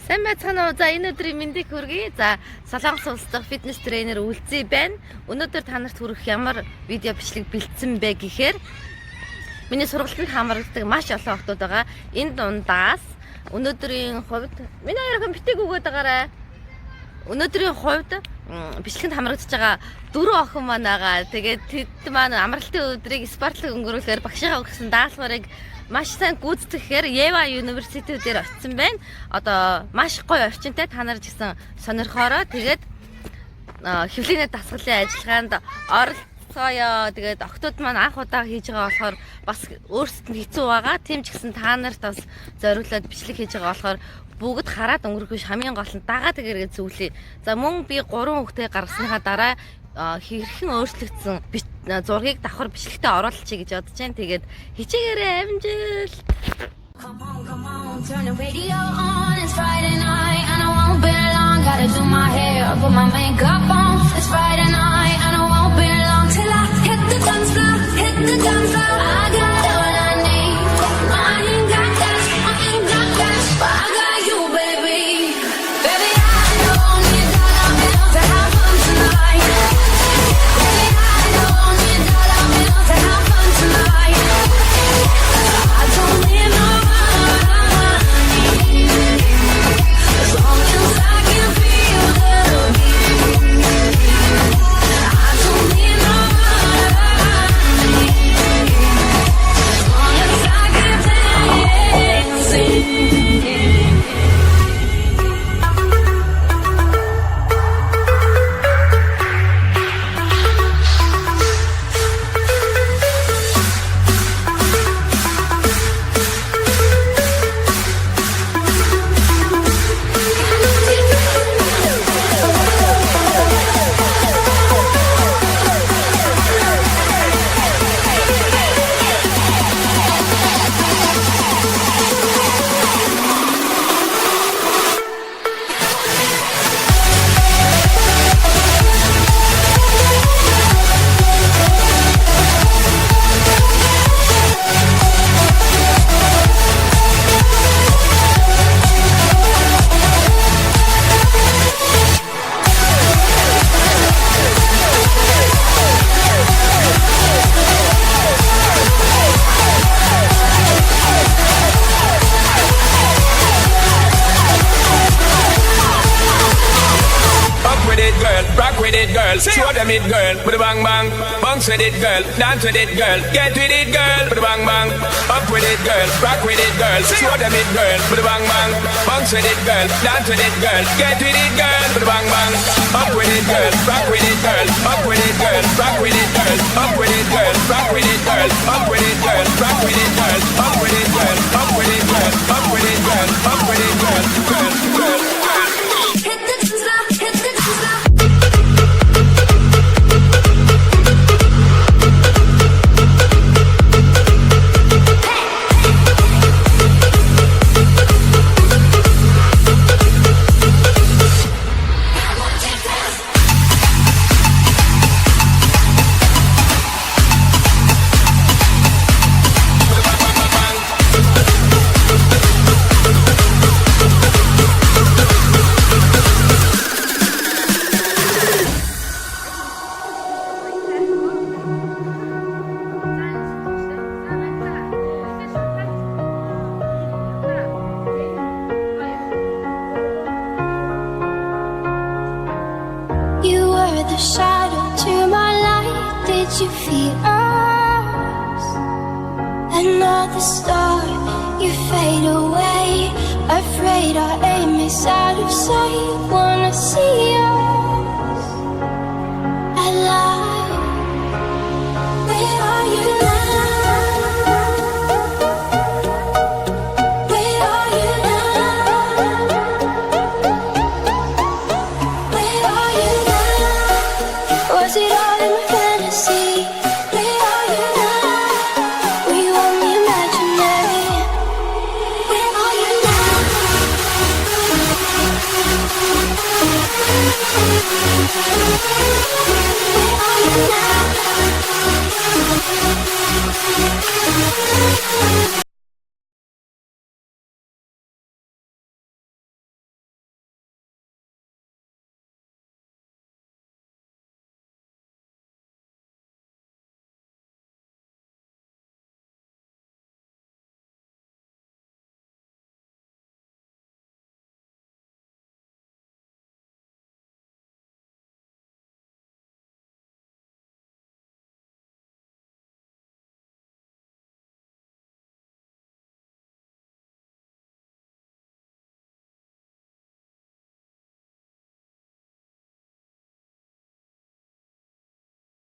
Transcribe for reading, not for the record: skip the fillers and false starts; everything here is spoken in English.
Сайн байцгаана уу. За энэ өдрийн мэндийг хүргэе. За Солонгос улс дахь фитнес тренер Үлзий байна. Өнөөдөр та нарт хүргэх ямар видео бичлэг бэлдсэн бэ гэхээр миний сургалтанд хамрагддаг маш олон охтууд байгаа. Энэ дундаас өнөөдрийн хувьд миний хоёр охин битэг өгөөд байгаарай. Өнөөдрийн хувьд бичлэгэнд хамрагдаж байгаа 4 охин маань байгаа. Тэгээд тэд маань амралтын өдрийг спортлог өнгөрүүлэхээр багшийнхаа өгсөн даалгаврыг маш сайн гүйцэтгэхээр Ева University дээр очсон байна. Одоо маш гоё орчинтай та нар гэсэн сонирхоороо тэгээд хэвлэгний дасгалын ажиллагаанд оролцоё. Тэгээд охтууд маань анх удаа хийж байгаа болохоор бас өөрсдөд нь хэцүү байгаа. Тийм ч гэсэн та нарт бас зориулаад бичлэг хийж байгаа болохоор бүгд хараад өнгөрөх биш, хамгийн гол нь дагаад гэргээ зөвлөе. За мөн би 3 хүүхдээ гаргасныхаа дараа хэрхэн өөрчлөгдсөн зургийг давхар бичлэгтээ оруулчихъя гэж бодож байна. Тэгээд хичээгээрээ амжилт. Come on, turn the radio on. It's Friday night and I won't be long. Gotta do my hair, put my makeup on. It's Friday night and I won't be long till I hit the dance floor, hit the dance floor. I got all I need. I ain't got cash, but I got you, baby. Baby, I don't need dollar bills to have fun tonight. Baby, I don't need dollar bills to have fun tonight. I don't need no money as long as I can feel the beat. I don't need no money as long as I can dance. Show them it, girl, with a bang bang. Bounce with it, girl, dance with it, girl. Get with it, girl, with a bang bang. Up with it, girl, rock with it, girl. Show them it, girl, with a bang bang. Bounce with it, girl, dance with it, girl. Get with it, girl, with a bang bang. Up with it, girl, rock with it, girl. Up with it, girl, rock with it, girl. Up with it, girl, rock with it, girl. Up with it, girl, rock with it, girl. Up with it, girl, up with it, girl. Up with it, girl, up with it, girl. Girl, girl, girl. Hit the dance floor, hit the dance floor. You were the shadow to my light. Did you feel us? Another star, you fade away. Afraid our aim is out of sight. Wanna see us alive. Where are you now? Where are you now? Where are you now? Was it all in my fantasy? Where are you now? Were you only imaginary? Where are you now? Where are you now?